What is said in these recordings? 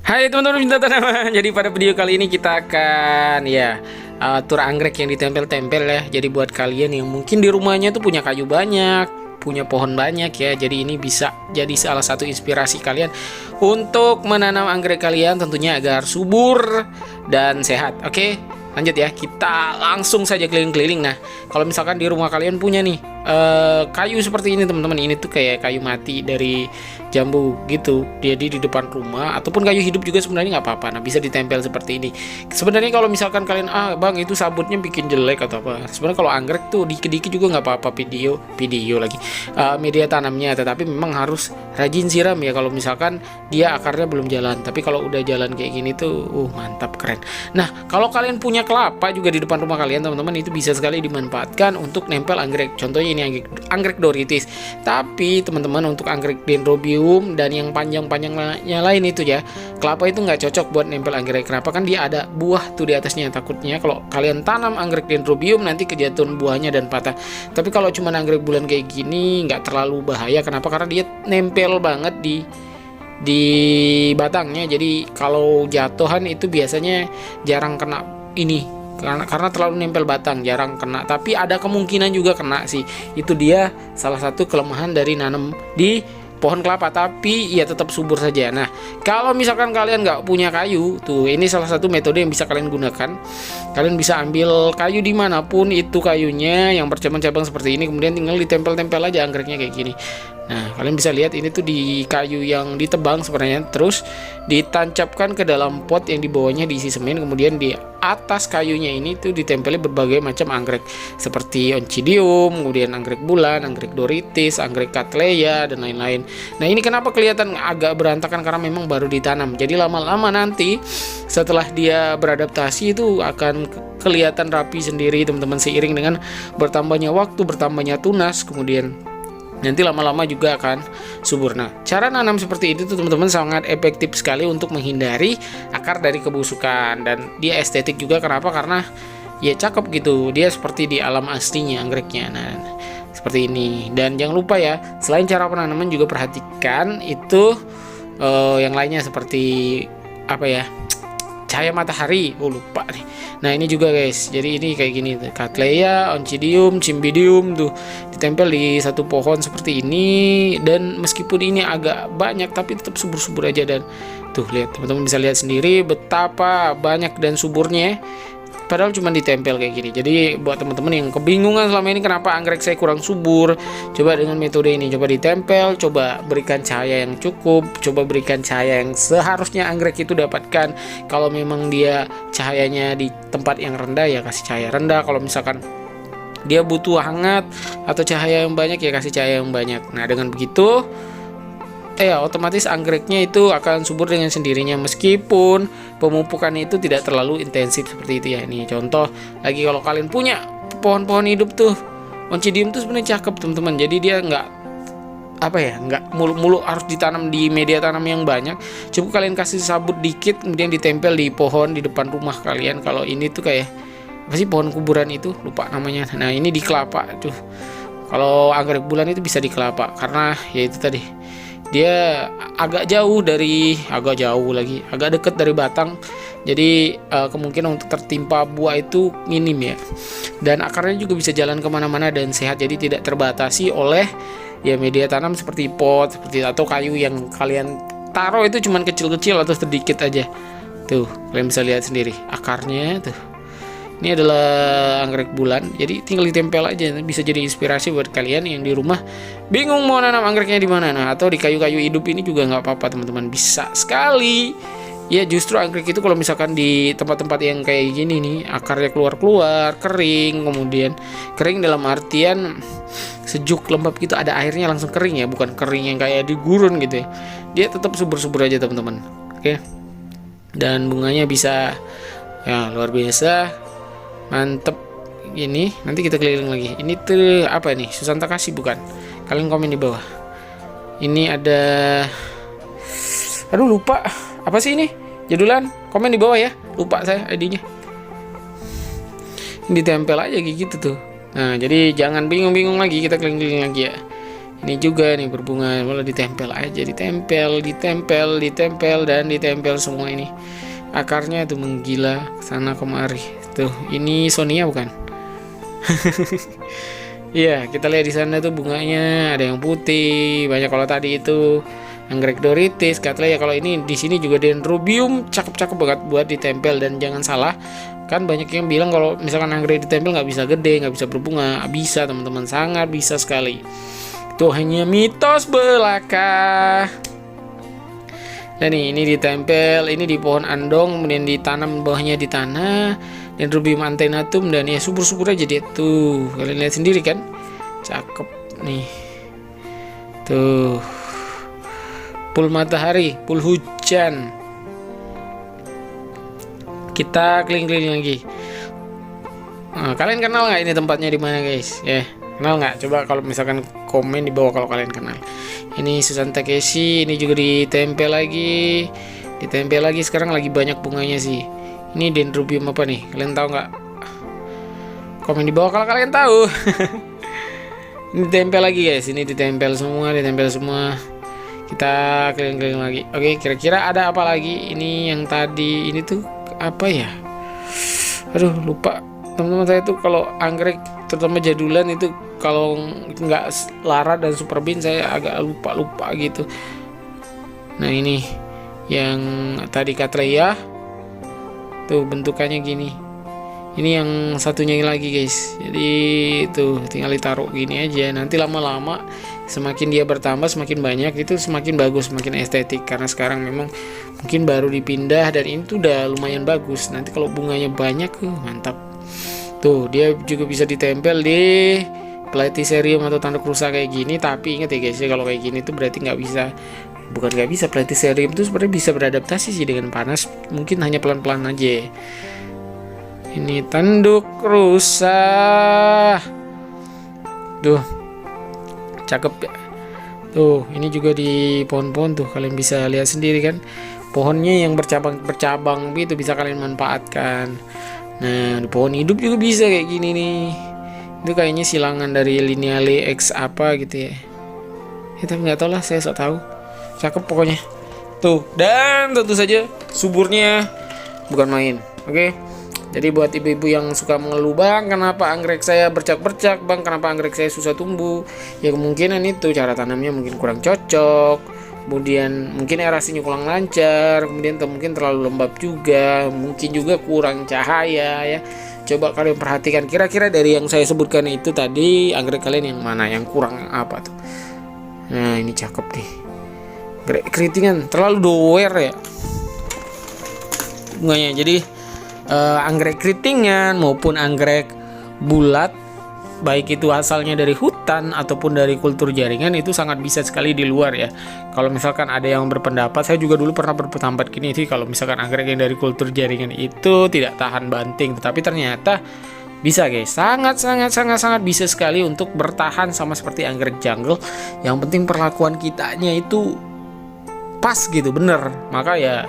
Hai teman-teman minta tanaman. Jadi pada video kali ini kita akan tur anggrek yang ditempel-tempel ya. Jadi buat kalian yang mungkin di rumahnya tuh punya kayu banyak, punya pohon banyak ya. Jadi ini bisa jadi salah satu inspirasi kalian untuk menanam anggrek kalian tentunya agar subur dan sehat. Oke, lanjut ya. Kita langsung saja keliling-keliling. Nah, kalau misalkan di rumah kalian punya nih kayu seperti ini teman-teman, ini tuh kayak kayu mati dari jambu gitu, jadi di depan rumah ataupun kayu hidup juga sebenarnya nggak apa-apa. Nah, bisa ditempel seperti ini. Sebenarnya kalau misalkan kalian bang itu sabutnya bikin jelek atau apa, sebenarnya kalau anggrek tuh dikit-dikit juga nggak apa-apa, video lagi media tanamnya, tetapi memang harus rajin siram ya kalau misalkan dia akarnya belum jalan. Tapi kalau udah jalan kayak gini tuh mantap, keren. Nah, kalau kalian punya kelapa juga di depan rumah kalian teman-teman, itu bisa sekali dimanfaatkan untuk nempel anggrek. Contohnya ini anggrek doritis. Tapi teman-teman untuk anggrek dendrobium dan yang panjang-panjangnya lain itu ya, kelapa itu nggak cocok buat nempel anggrek. Kenapa? Kan dia ada buah tuh di atasnya. Takutnya kalau kalian tanam anggrek dendrobium nanti kejatuhan buahnya dan patah. Tapi kalau cuma anggrek bulan kayak gini nggak terlalu bahaya. Kenapa? Karena dia nempel banget di batangnya. Jadi kalau jatuhan itu biasanya jarang kena ini, karena terlalu nempel batang, jarang kena. Tapi ada kemungkinan juga kena sih. Itu dia salah satu kelemahan dari nanam di pohon kelapa, tapi ya tetap subur saja. Nah, kalau misalkan kalian nggak punya kayu tuh, ini salah satu metode yang bisa kalian gunakan. Kalian bisa ambil kayu dimanapun itu kayunya yang bercabang-cabang seperti ini, kemudian tinggal ditempel-tempel aja anggreknya kayak gini. Nah, kalian bisa lihat ini tuh di kayu yang ditebang sebenarnya, terus ditancapkan ke dalam pot yang di bawahnya diisi semen, kemudian di atas kayunya ini tuh ditempeli berbagai macam anggrek seperti oncidium, kemudian anggrek bulan, anggrek doritis, anggrek cattleya dan lain-lain. Nah, ini kenapa kelihatan agak berantakan, karena memang baru ditanam. Jadi lama-lama nanti setelah dia beradaptasi itu akan kelihatan rapi sendiri teman-teman, seiring dengan bertambahnya waktu, bertambahnya tunas, kemudian nanti lama-lama juga akan subur. Nah, cara nanam seperti itu tuh teman-teman sangat efektif sekali untuk menghindari akar dari kebusukan, dan dia estetik juga. Kenapa? Karena ya cakep gitu, dia seperti di alam aslinya anggreknya. Nah, seperti ini. Dan jangan lupa ya, selain cara penanaman juga perhatikan itu yang lainnya seperti apa ya, cahaya matahari. Lupa nih. Nah, ini juga guys, jadi ini kayak gini, cattleya, oncidium, cymbidium tuh ditempel di satu pohon seperti ini. Dan meskipun ini agak banyak tapi tetap subur-subur aja. Dan tuh lihat teman-teman, bisa lihat sendiri betapa banyak dan suburnya, padahal cuma ditempel kayak gini. Jadi buat teman-teman yang kebingungan selama ini kenapa anggrek saya kurang subur, coba dengan metode ini, coba ditempel, coba berikan cahaya yang cukup, coba berikan cahaya yang seharusnya anggrek itu dapatkan. Kalau memang dia cahayanya di tempat yang rendah ya kasih cahaya rendah, kalau misalkan dia butuh hangat atau cahaya yang banyak ya kasih cahaya yang banyak. Nah, dengan begitu otomatis anggreknya itu akan subur dengan sendirinya, meskipun pemupukan itu tidak terlalu intensif seperti itu ya. Ini contoh lagi, kalau kalian punya pohon-pohon hidup tuh, oncidium tuh sebenarnya cakep teman-teman. Jadi dia nggak mulu-mulu harus ditanam di media tanam yang banyak. Cukup kalian kasih sabut dikit, kemudian ditempel di pohon di depan rumah kalian. Kalau ini tuh kayak apa sih, pohon kuburan itu, lupa namanya. Nah, ini di kelapa tuh. Kalau anggrek bulan itu bisa di kelapa, karena ya itu tadi, dia agak dekat dari batang. Jadi kemungkinan untuk tertimpa buah itu minim ya. Dan akarnya juga bisa jalan kemana-mana dan sehat, jadi tidak terbatasi oleh ya media tanam seperti pot, seperti atau kayu yang kalian taruh itu cuman kecil-kecil atau sedikit aja. Tuh, kalian bisa lihat sendiri akarnya tuh. Ini adalah anggrek bulan, jadi tinggal ditempel aja. Bisa jadi inspirasi buat kalian yang di rumah bingung mau nanam anggreknya di mana. Nah, atau di kayu-kayu hidup ini juga nggak apa-apa teman-teman, bisa sekali. Ya, justru anggrek itu kalau misalkan di tempat-tempat yang kayak gini nih, akarnya keluar-keluar, kering, kemudian kering dalam artian sejuk, lembab gitu, ada airnya langsung kering ya, bukan kering yang kayak di gurun gitu ya. Dia tetap subur-subur aja teman-teman. Oke. Dan bunganya bisa ya luar biasa. Mantep. Ini nanti kita keliling lagi. Ini tuh apa nih? Susanta kasih bukan? Kalian komen di bawah. Ini ada, aduh lupa. Apa sih ini? Jadulan. Komen di bawah ya. Lupa saya ID-nya. Ini ditempel aja kayak gitu tuh. Nah, jadi jangan bingung-bingung lagi, kita keliling-keliling lagi ya. Ini juga nih berbunga, malah ditempel aja, ditempel dan ditempel semua ini. Akarnya tuh menggila sana kemari. Tuh, ini Sonia bukan? Iya, kita lihat di sana tuh bunganya ada yang putih, banyak. Kalau tadi itu anggrek doritis, katanya ya kalau ini di sini juga dendrobium, cakep-cakep banget buat ditempel. Dan jangan salah, kan banyak yang bilang kalau misalkan anggrek ditempel nggak bisa gede, nggak bisa berbunga. Bisa teman-teman, sangat bisa sekali. Itu hanya mitos belaka. Dan nih, ini ditempel, ini di pohon andong, kemudian ditanam bawahnya di tanah, Dendrobium antenatum, dan ya subur-subur aja dia tuh. Kalian lihat sendiri kan, cakep nih. Tuh, pul matahari, pul hujan. Kita keliling-keliling lagi. Nah, kalian kenal nggak ini tempatnya di mana guys? Ya, kenal nggak? Coba kalau misalkan komen di bawah kalau kalian kenal. Ini Susan Takeshi, ini juga ditempel lagi. Sekarang lagi banyak bunganya sih. Ini dendrobium apa nih? Kalian tahu nggak? Komen di bawah kalau kalian tahu. Ini ditempel lagi guys. Ini ditempel semua. Kita keliling-keliling lagi. Oke, kira-kira ada apa lagi? Ini yang tadi ini tuh apa ya? Aduh, lupa. Teman-teman, saya tuh kalau anggrek terutama jadulan itu kalau nggak Lara dan Super Bean saya agak lupa gitu. Nah, ini yang tadi Cattleya tuh bentukannya gini. Ini yang satunya lagi guys. Jadi itu tinggal ditaruh gini aja. Nanti lama-lama semakin dia bertambah, semakin banyak, itu semakin bagus, semakin estetik. Karena sekarang memang mungkin baru dipindah dan ini tuh udah lumayan bagus. Nanti kalau bunganya banyak, mantap. Tuh, dia juga bisa ditempel di Platycerium atau tanduk rusa kayak gini. Tapi ingat ya guys, ya kalau kayak gini tuh berarti nggak bisa. Bukan nggak bisa, Platycerium tuh sebenarnya bisa beradaptasi sih dengan panas. Mungkin hanya pelan-pelan aja. Ini tanduk rusa. Tuh, cakep ya. Tuh, ini juga di pohon-pohon tuh kalian bisa lihat sendiri kan. Pohonnya yang bercabang gitu bisa kalian manfaatkan. Nah, di pohon hidup juga bisa kayak gini nih. Itu kayaknya silangan dari Lineale X apa gitu ya. Ya tapi nggak tahu lah, saya sok tahu. Cakep pokoknya. Tuh, dan tentu saja suburnya bukan main. Oke. Jadi buat ibu-ibu yang suka mengeluh, bang kenapa anggrek saya bercak-bercak, bang kenapa anggrek saya susah tumbuh, ya kemungkinan itu cara tanamnya mungkin kurang cocok, kemudian mungkin erasinya kurang lancar, kemudian mungkin terlalu lembab juga, mungkin juga kurang cahaya ya. Coba kalian perhatikan kira-kira dari yang saya sebutkan itu tadi, anggrek kalian yang mana yang kurang apa tuh. Nah, ini cakep nih. Anggrek keritingan terlalu doer ya bunganya. Jadi anggrek keritingan maupun anggrek bulat, baik itu asalnya dari hutan ataupun dari kultur jaringan, itu sangat bisa sekali di luar ya. Kalau misalkan ada yang berpendapat, saya juga dulu pernah berpendapat gini sih, kalau misalkan anggrek yang dari kultur jaringan itu tidak tahan banting, tetapi ternyata bisa guys, sangat bisa sekali untuk bertahan sama seperti anggrek jungle. Yang penting perlakuan kitanya itu pas gitu, bener. Maka ya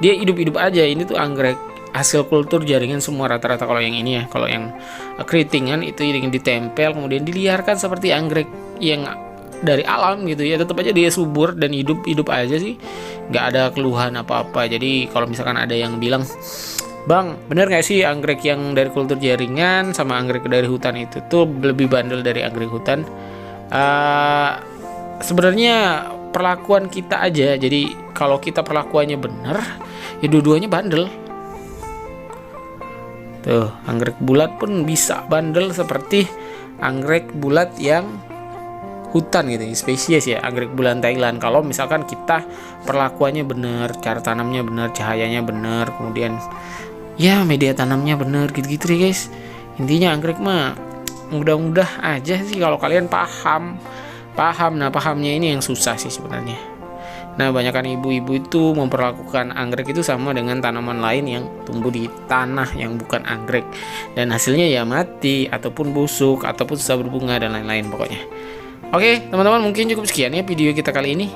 dia hidup-hidup aja. Ini tuh anggrek hasil kultur jaringan semua rata-rata. Kalau yang ini ya, kalau yang keritingan itu yang ditempel kemudian diliarkan seperti anggrek yang dari alam gitu ya, tetap aja dia subur dan hidup aja sih, nggak ada keluhan apa-apa. Jadi kalau misalkan ada yang bilang, bang bener nggak sih anggrek yang dari kultur jaringan sama anggrek dari hutan itu tuh lebih bandel dari anggrek hutan? Sebenarnya perlakuan kita aja. Jadi kalau kita perlakuannya bener, ya dua-duanya bandel. Tuh, anggrek bulat pun bisa bandel seperti anggrek bulat yang hutan gitu, spesies ya, anggrek bulan Thailand. Kalau misalkan kita perlakuannya bener, cara tanamnya bener, cahayanya bener, kemudian ya media tanamnya bener gitu-gitu deh guys. Intinya anggrek mah mudah-mudah aja sih kalau kalian paham. Nah, pahamnya ini yang susah sih sebenarnya. Nah, banyakkan ibu-ibu itu memperlakukan anggrek itu sama dengan tanaman lain yang tumbuh di tanah yang bukan anggrek, dan hasilnya ya mati ataupun busuk ataupun susah berbunga dan lain-lain pokoknya. Oke teman-teman, mungkin cukup sekian ya video kita kali ini.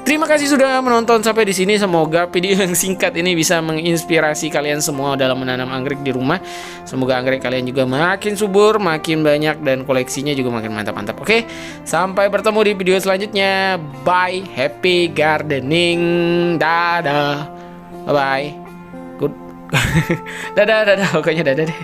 Terima kasih sudah menonton sampai di sini. Semoga video yang singkat ini bisa menginspirasi kalian semua dalam menanam anggrek di rumah. Semoga anggrek kalian juga makin subur, makin banyak, dan koleksinya juga makin mantap-mantap. Oke, sampai bertemu di video selanjutnya. Bye, happy gardening. Dadah. Bye bye. Good. Dadah, pokoknya dadah deh.